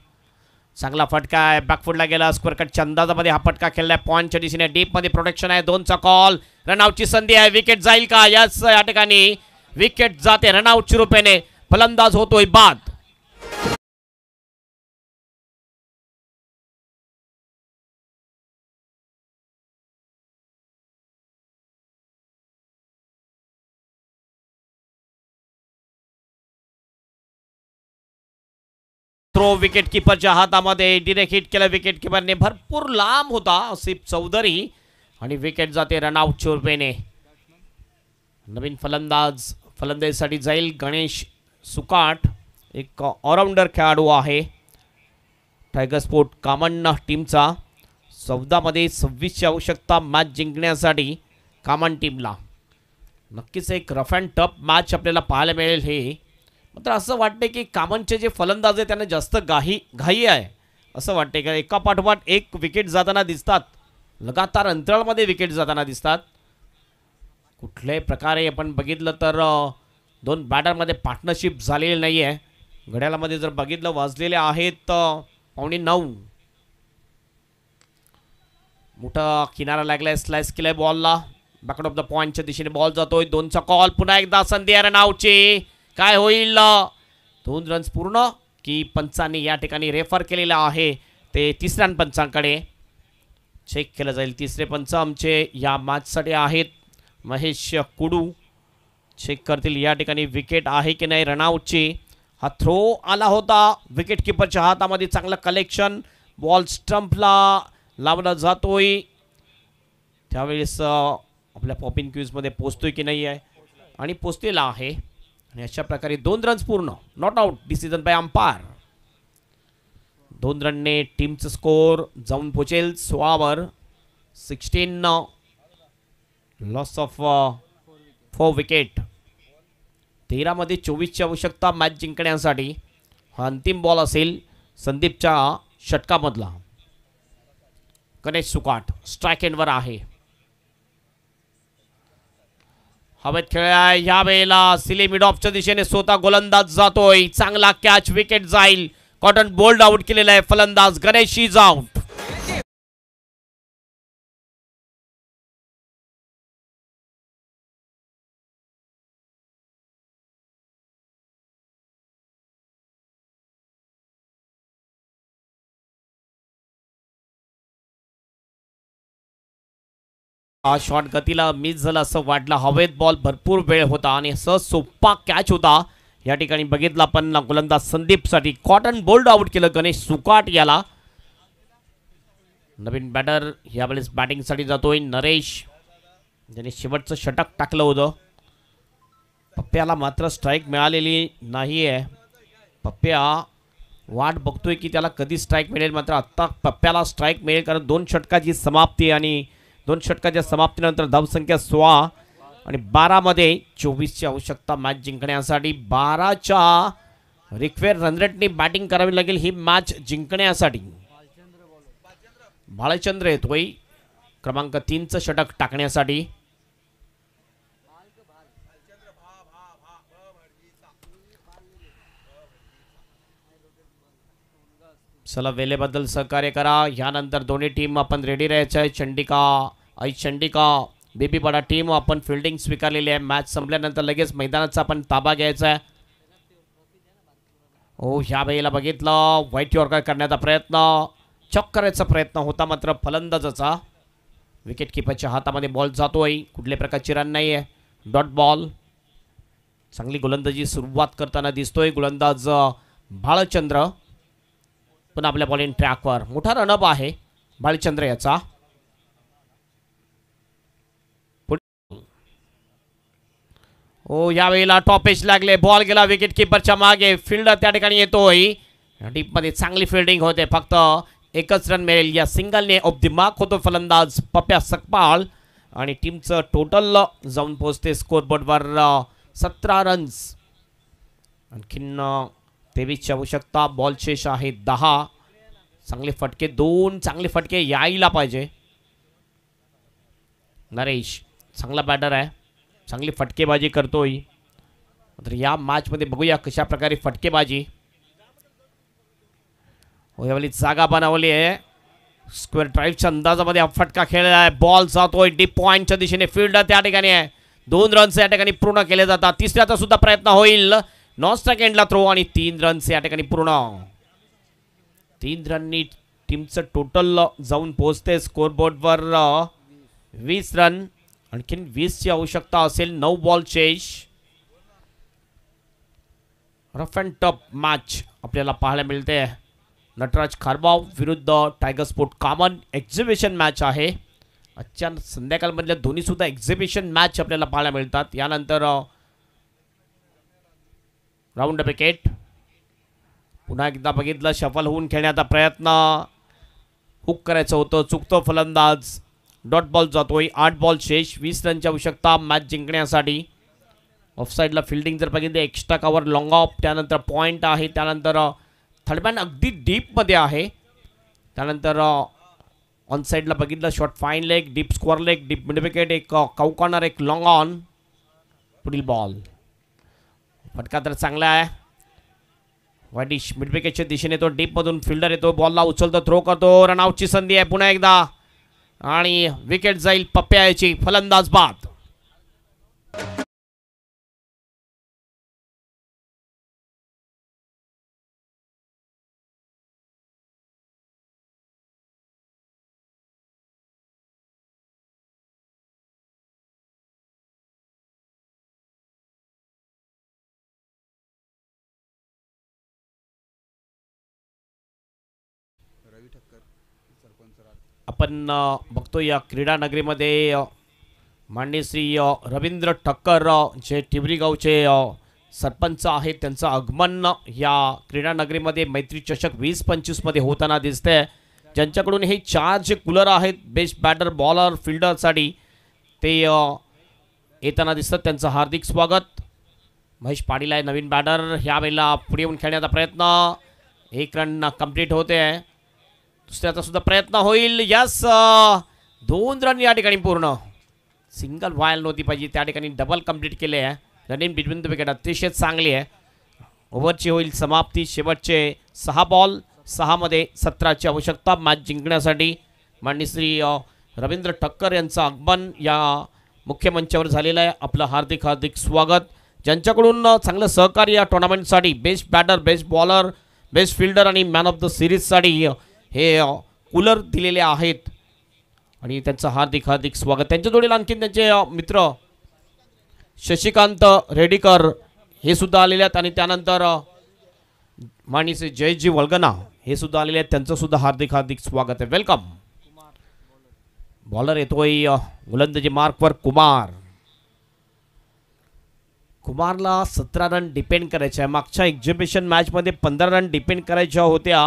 चांगला फटका आहे, बॅकफुटला गेला, स्क्वेअर कटच्या अंदाजामध्ये हा फटका खेळलाय. पॉईंटच्या दिशेने डीपमध्ये प्रोटेक्शन आहे. 2चा कॉल, रनआउटची संधी आहे. विकेट जाईल का? याच या ठिकाणी विकेट जाते रनआउटच्या रूपाने. फलंदाज होतोय बाद. थ्रो विकेट किपरच्या हातामध्ये, डिरेक्ट हिट केला विकेट किपरने, भरपूर लांब होता आसिफ चौधरी आणि विकेट जाते रनआउटच्या रूपाने. नवीन फलंदाजीसाठी जाईल गणेश सुकाट, एक ऑलराऊंडर खेळाडू आहे टायगर स्पोर्ट कामन टीमचा. 14 मध्ये 26ची आवश्यकता मॅच जिंकण्यासाठी कामन टीमला. नक्कीच एक रफ अँड टफ मॅच आपल्याला पाहायला मिळेल. हे मात्र असं वाटते की कामनचे जे फलंदाज आहे त्यांना जास्त घाई आहे असं वाटते का. एका पाठोपाठ एक विकेट जाताना दिसतात, लगातार अंतराळमध्ये विकेट जाताना दिसतात. कुठल्याही प्रकारे आपण बघितलं तर 2 बॅटरमध्ये पार्टनरशिप झालेली नाही आहे. घड्याळामध्ये जर बघितलं वाजलेले आहेत 9:15. मोठा किनारा लागलाय, स्लाइस केलाय बॉलला, बॅक ऑफ द पॉइंटच्या दिशेने बॉल जातोय. 2चा कॉल, पुन्हा एकदा संधी आहे रनआउटची. काय होईल? 2 रन्स पूर्ण की पंचांनी या ठिकाणी रेफर केलेलं आहे ते 3ऱ्या पंचांकडे. चेक केलं जाईल. 3रे पंच आमचे या मॅचसाठी आहेत महेश कुडू. चेक करतील या ठिकाणी विकेट आहे की नाही रनआउटची. हा थ्रो आला होता विकेट किपरच्या हातामध्ये, चांगलं कलेक्शन, बॉल स्टंपला लावला जातोय. त्यावेळेस आपल्या पॉपिंग क्यूजमध्ये पोचतोय की नाही आहे आणि पोचलेला आहे. आणि अशा प्रकारे 2 रन्स पूर्ण, not out, decision by umpire. 2 रनने टीमचं स्कोर जाऊन पोचेल 16 वर. 16 लॉस ऑफ 4 विकेट. 13 मध्ये 24ची आवश्यकता मॅच जिंकण्यासाठी. हा अंतिम बॉल असेल संदीपच्या षटकामधला. गणेश सुकाट स्ट्राईक एंडवर आहे. हवेत खेळलाय ह्या वेळेला सिली मिड ऑफच्या दिशेने स्वतः गोलंदाज जातोय. चांगला कॅच, विकेट जाईल. कॉटन बोल्ड आउट केलेला आहे फलंदाज गणेश इज आउट. हा शॉट गतीला मिस झाला असं वाटलं. हवेत बॉल भरपूर वेळ होता आणि असं सोपा कॅच होता. या ठिकाणी बघितला पण गोलंदाज संदीपसाठी कॉटन बोल्ड आउट केलं गणेश सुकाट याला. नवीन बॅटर यावेळेस बॅटिंगसाठी जातोय नरेश, ज्याने शेवटचं षटक टाकलं होतं. पप्प्याला मात्र स्ट्राईक मिळालेली नाही आहे. पप्प्या वाट बघतोय की त्याला कधी स्ट्राईक मिळेल. मात्र आत्ता पप्प्याला स्ट्राईक मिळेल, कारण 2 षटकाची समाप्ती आणि 2 षटकाच्या समाप्तीनंतर धावसंख्या 16 आणि 12 मध्ये 24ची आवश्यकता मॅच जिंकण्यासाठी. 12च्या रिक्वेअर रनरेटनी बॅटिंग करावी लागेल ही मॅच जिंकण्यासाठी. भालचंद्र येतोय क्रमांक 3चं षटक टाकण्यासाठी. चला वेळेबद्दल सहकार्य करा. यानंतर दोन्ही टीम आपण रेडी राहायचं आहे. चंडिका बेबीपाडा टीम आपण फिल्डिंग स्वीकारलेली आहे. मॅच संपल्यानंतर लगेच मैदानाचा आपण ताबा घ्यायचा आहे. ह्या वेळेला बघितलं व्हाईट यॉर्कर करण्याचा प्रयत्न, चक करायचा प्रयत्न होता, मात्र फलंदाजाचा विकेट किपरच्या हातामध्ये बॉल जातोय. कुठल्या प्रकारची रन नाही आहे. Dot ball. चांगली गोलंदाजी सुरुवात करताना दिसतोय गोलंदाज भालचंद्र. पण आपल्या बॉलिंग ट्रॅकवर मोठा रनअप आहे भालचंद्र याचा. यावेळेला टॉपेज लागले, बॉल गेला विकेट किपरच्या मागे. फिल्डर त्या ठिकाणी येतोय. टीममध्ये चांगली फिल्डिंग होते, फक्त एकच रन मिळेल. या सिंगलने ऑफ द मार्क होतो फलंदाज पप्प्या सकपाळ आणि टीमचं टोटल जाऊन पोहोचते स्कोरबोर्डवर 17 रन्स. आणखीन 23ची आवश्यकता. बॉल शेष आहे 10. चांगले फटके, 2 चांगले फटके यायला पाहिजे. नरेश चांगला बॅटर आहे, चांगली फटकेबाजी करतोय. तर या मॅचमध्ये बघूया कशा प्रकारे फटकेबाजी. यावेळी जागा बनवली आहे. स्क्वेअर ड्राईव्हच्या अंदाजामध्ये हा फटका खेळला आहे. बॉल जातोय डीप पॉईंटच्या दिशेने. फिल्डर त्या ठिकाणी आहे. 2 रन्स या ठिकाणी पूर्ण केले जातात. तिसऱ्याचा सुद्धा प्रयत्न होईल. नॉन स्ट्राइक एंडला थ्रो आणि 3 रन्स या ठिकाणी पूर्ण. 3 रननी टीमचं टोटल जाऊन पोहोचते स्कोरबोर्डवर 20 रन. आणखीन 20ची आवश्यकता असेल. 9 ball chase. Rough and tough match आपल्याला पाहायला मिळते. नटराज खारबाव विरुद्ध Tiger Sport common exhibition match आहे. आजच्या संध्याकाळमधल्या दोन्ही सुद्धा एक्झिबिशन मॅच आपल्याला पाहायला मिळतात. यानंतर राऊंड विकेट. पुन्हा एकदा बघितलं शफल होऊन खेळण्याचा प्रयत्न. हुक करायचं होतं, चुकतो फलंदाज. डॉट बॉल जातोय. 8 बॉल शेष. 20 रनची आवश्यकता मॅच जिंकण्यासाठी. ऑफसाईडला फिल्डिंग जर बघितली, एक्स्ट्रा कव्हर, लॉंग ऑफ, त्यानंतर पॉईंट आहे. त्यानंतर थर्डमॅन अगदी डीपमध्ये आहे. त्यानंतर ऑन साईडला बघितलं shot fine leg, deep square leg, deep mid wicket, एक काऊ कॉर्नर, एक लॉंग ऑन. पुढील बॉल. फटका तर चांगला आहे. वाईटिश मिड विकेटच्या दिशेने तो डीपमधून फिल्डर येतो, बॉलला उचलतो, थ्रो करतो. रनआउटची संधी आहे पुन्हा एकदा आणि विकेट जाईल पप्प्याची. फलंदाज बाद. आपण बघतो या क्रीडा नगरीमध्ये माननीय श्री रवींद्र ठक्कर जे टिवरी गावचे सरपंच आहेत, त्यांचं आगमन या क्रीडा नगरीमध्ये मैत्री चषक 2025 मध्ये होताना दिसतंय. ज्यांच्याकडून हे 4 जे कूलर आहेत बेस्ट बॅटर, बॉलर, फिल्डरसाठी ते येताना दिसतात. त्यांचं हार्दिक स्वागत. महेश पाटील आहे नवीन बॅटर. ह्या वेळेला पुढे येऊन खेळण्याचा प्रयत्न. 1 रन कंप्लीट होते. दुसऱ्याचा सुद्धा प्रयत्न होईल. यस, 2 रन या ठिकाणी पूर्ण. सिंगल व्हायला नव्हती पाहिजे, त्या ठिकाणी डबल कंप्लीट केले आहे. रनिंग बिटवीन द विकेट अतिशय चांगली आहे. ओव्हरची होईल समाप्ती. शेवटचे 6 बॉल 6 मध्ये 17ची आवश्यकता मॅच जिंकण्यासाठी. माननीय श्री रवींद्र ठक्कर यांचं आगमन या मुख्य मंचावर झालेलं आहे. आपलं हार्दिक हार्दिक स्वागत. ज्यांच्याकडून चांगलं सहकार्य या टुर्नामेंटसाठी best batter, best bowler, best fielder आणि मॅन ऑफ द सिरीजसाठी हे कूलर दिलेले आहेत आणि त्यांचं हार्दिक हार्दिक स्वागत. त्यांच्या जोडीला आणखीन त्यांचे मित्र शशिकांत रेडीकर हे सुद्धा आलेले आहेत आणि त्यानंतर माननीय जयजी वळगना हे सुद्धा आलेले आहेत. त्यांचं सुद्धा हार्दिक हार्दिक स्वागत आहे. वेलकम. बॉलर येतोय गोलंदाजी मार्कवर कुमार. कुमारला 17 रन डिपेंड करायचे आहे. मागच्या एक्झिबिशन मॅचमध्ये 15 रन डिपेंड करायच्या होत्या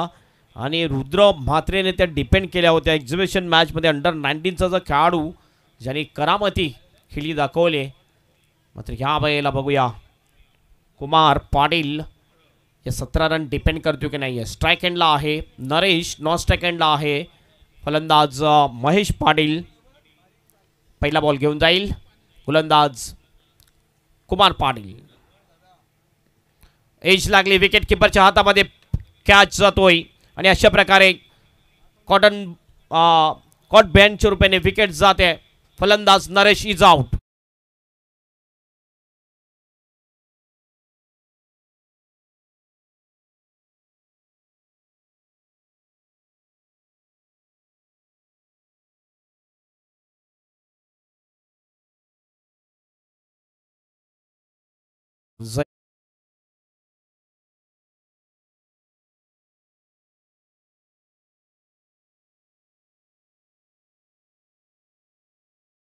आणि रुद्र म्हात्रेने त्या डिपेंड केल्या होत्या. एक्झिबिशन मॅचमध्ये अंडर 19चा जो खेळाडू ज्यांनी करामती खेळी दाखवले, मात्र ह्या वेळेला बघूया कुमार पाटील या 17 रन डिपेंड करतो की नाही आहे. स्ट्राईक एंडला आहे नरेश, नॉन स्ट्राईक एंडला आहे फलंदाज महेश पाटील. पहिला बॉल घेऊन जाईल गोलंदाज कुमार पाटील. एज लागली, विकेट किपरच्या हातामध्ये कॅच जातोय आणि अशा प्रकारे कॉट बँडच्या रूपाने विकेट जाते. फलंदाज नरेश इज आउट.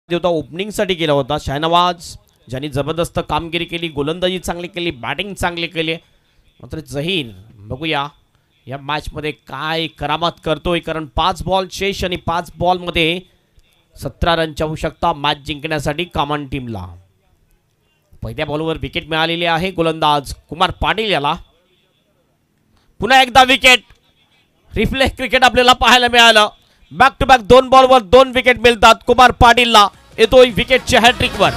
होता ओपनिंगसाठी गेला होता शाहनवाज, ज्यांनी जबरदस्त कामगिरी केली, गोलंदाजी चांगली केली, बॅटिंग चांगली केली. मात्र जहीर बघूया या मॅचमध्ये काय करामत करतोय, कारण 5 बॉल शेष आणि 5 बॉलमध्ये 17 रनची आवश्यकता मॅच जिंकण्यासाठी कामन टीमला. पहिल्या बॉलवर विकेट मिळालेली आहे गोलंदाज कुमार पाटील याला. पुन्हा एकदा विकेट. रिप्ले क्रिकेट आपल्याला पाहायला मिळालं. बॅक टू बॅक 2 बॉलवर 2 विकेट मिळतात कुमार पाटीलला. येतोय विकेटच्या हॅट्रिकवर.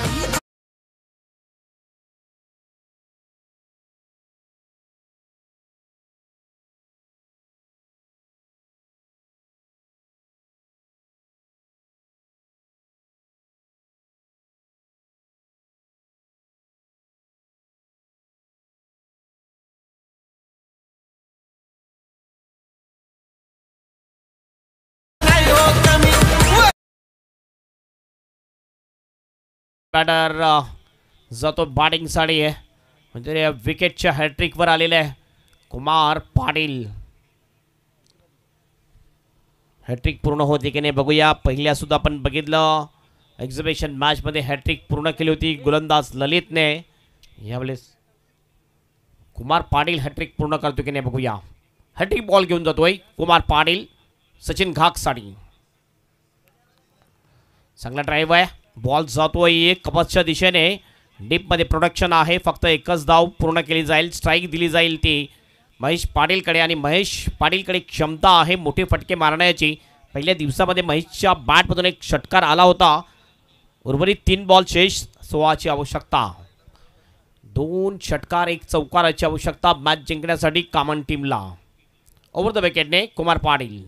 बॅटर जातो बॅटिंगसाठी आहे, म्हणजे विकेटच्या हॅट्रिकवर आलेले आहे कुमार पाटील. हॅट्रिक पूर्ण होती की नाही बघूया. पहिल्या सुद्धा आपण बघितलं एक्झिबिशन मॅचमध्ये हॅट्रिक पूर्ण केली होती गोलंदाज ललितने. यावेळेस कुमार पाटील हॅट्रिक पूर्ण करतो की नाही बघूया. हॅट्रिक बॉल घेऊन जातोय कुमार पाटील सचिन घागसाठी. चांगला ड्राईव्ह आहे. बॉल जातोय एक कपसच्या दिशेने. डीपमध्ये प्रोडक्शन आहे. फक्त एकच धाव पूर्ण केली जाईल. स्ट्राईक दिली जाईल ती महेश पाटीलकडे आणि महेश पाटीलकडे क्षमता आहे मोठे फटके मारण्याची. पहिल्या दिवसामध्ये महेशच्या बॅटमधून एक षटकार आला होता. उर्वरित 3 बॉल शेष 16ची आवश्यकता. 2 षटकार 1 चौकाराची आवश्यकता मॅच जिंकण्यासाठी कामन टीमला. ओव्हर द विकेटने Kumar Patil.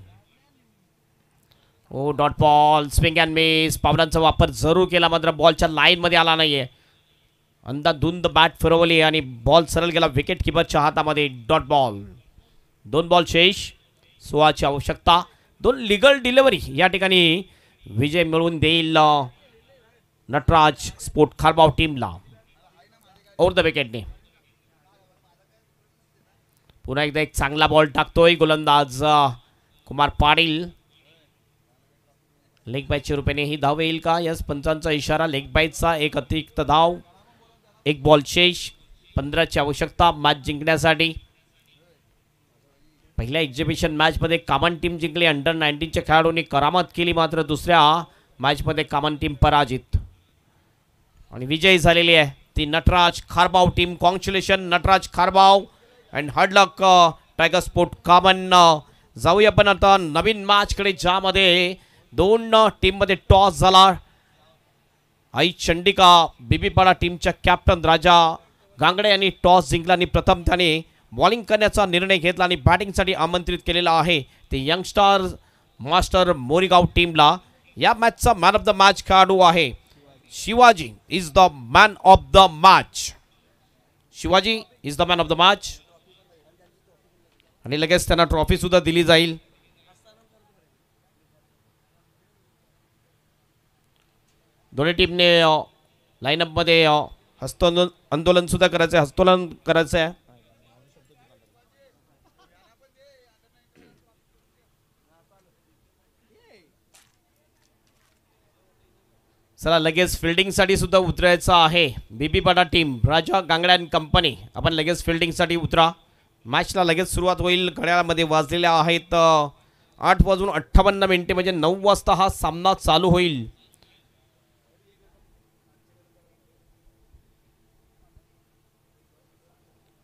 Oh dot ball, swing and miss. पावलांचा वापर जरूर केला मात्र बॉलच्या लाईनमध्ये आला नाहीये. अंधाधुंद बॅट फिरवली आणि बॉल सरळ गेला विकेट किपरच्या हातामध्ये. Dot ball. 2 बॉल शेष 16ची आवश्यकता. 2 लिगल डिलिव्हरी या ठिकाणी विजय मिळवून देईल नटराज स्पोर्ट खारबाव टीमला. ओव्हर द विकेटने पुन्हा एकदा एक चांगला बॉल टाकतोय गोलंदाज कुमार पाटील. लेग बायच्या रूपाने ही धाव येईल का? यस, पंचांचा इशारा. लेग बायचा एक अतिरिक्त धाव. 1 बॉल शेष 15ची आवश्यकता मॅच जिंकण्यासाठी. पहिल्या एक्झिबिशन मॅचमध्ये कामन टीम जिंकली. अंडर 19च्या खेळाडूंनी करामत केली मात्र दुसऱ्या मॅचमध्ये कामन टीम पराजित आणि विजयी झालेली आहे ती Nataraj Kharbav team. Congratulation Nataraj Kharbav and hard luck Tiger Sport Kaman. जाऊया आपण आता नवीन मॅचकडे ज्यामध्ये 2 टीममध्ये टॉस झाला. आई चंडिका बीबीपाडा टीमच्या कॅप्टन राजा गांगडे यांनी टॉस जिंकला आणि प्रथम त्याने बॉलिंग करण्याचा निर्णय घेतला आणि बॅटिंगसाठी आमंत्रित केलेला आहे ते यंगस्टर मास्टर मोरीगाव टीमला. या मॅचचा मॅन ऑफ द मॅच खेळाडू आहे Shivaji is the man of the match. Shivaji is the man of the match आणि लगेच त्यांना ट्रॉफी सुद्धा दिली जाईल. दोन्ही टीमने लाईनअप मध्ये आंदोलन सुद्धा करायचं आहे, हस्तोलन करायचं आहे. चला लगेच फिल्डिंगसाठी सुद्धा उतरायचं आहे. बीबीपाडा team Raja Gangde and company आपण लगेच फिल्डिंगसाठी उतरा. मॅचला लगेच सुरुवात होईल. घड्याळामध्ये वाजलेल्या आहेत 8:58 म्हणजे 9 वाजता हा सामना चालू होईल.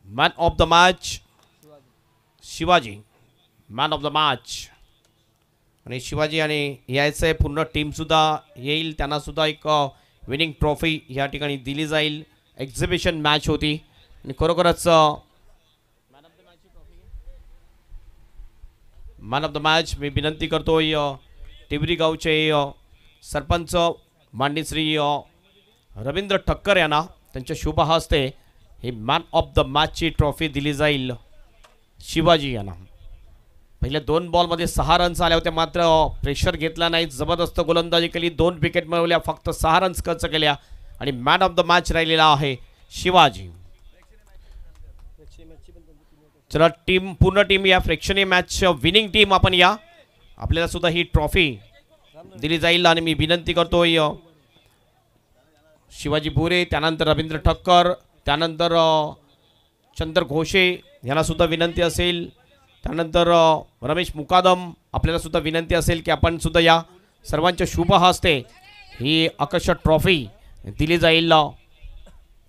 Man of the match Shivaji, man of the match. आणि शिवाजी आणि यायचं आहे पूर्ण टीम सुद्धा येईल. त्यांना सुद्धा एक विनिंग ट्रॉफी या ठिकाणी दिली जाईल. एक्झिबिशन मॅच होती आणि खरोखरच मॅन ऑफ द मॅच मी विनंती करतोय टिवरी गावचे सरपंच माननीय श्री रवींद्र ठक्कर यांना त्यांच्या शुभ हस्ते he man of the मॅचची trophy दिली जाईल शिवाजी यांना. पहिले 2 बॉलमध्ये 6 रन्स आले होते मात्र प्रेशर घेतला नाही. जबरदस्त गोलंदाजी केली. 2 विकेट मिळवल्या. फक्त 6 रन्स खर्च केल्या आणि मॅन ऑफ द मॅच राहिलेला आहे शिवाजी. चला टीम पूर्ण टीम या प्रेक्षणीय मॅच विनिंग टीम आपण या. आपल्याला सुद्धा ही ट्रॉफी दिली जाईल आणि मी विनंती करतोय शिवाजी बोरे, त्यानंतर रवींद्र ठक्कर, त्यानंतर चंद्र घोषे यांना सुद्धा विनंती असेल. त्यानंतर रमेश मुकादम आपल्याला सुद्धा विनंती असेल की आपण सुद्धा या सर्वांच्या शुभ हस्ते ही आकर्षक ट्रॉफी दिली जाईल.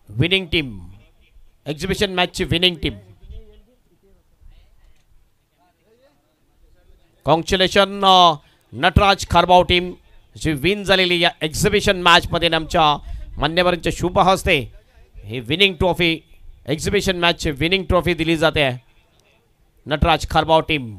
विनिंग टीम, एक्झिबिशन मॅचची winning team. Congratulation Nataraj Kharbav team जी विन झालेली या एक्झिबिशन मॅचमध्ये आमच्या मान्यवरांच्या शुभ हस्ते ही विनिंग ट्रॉफी, एक्झिबिशन मॅचची विनिंग ट्रॉफी दिली जाते. नटराज खारबाव टीम.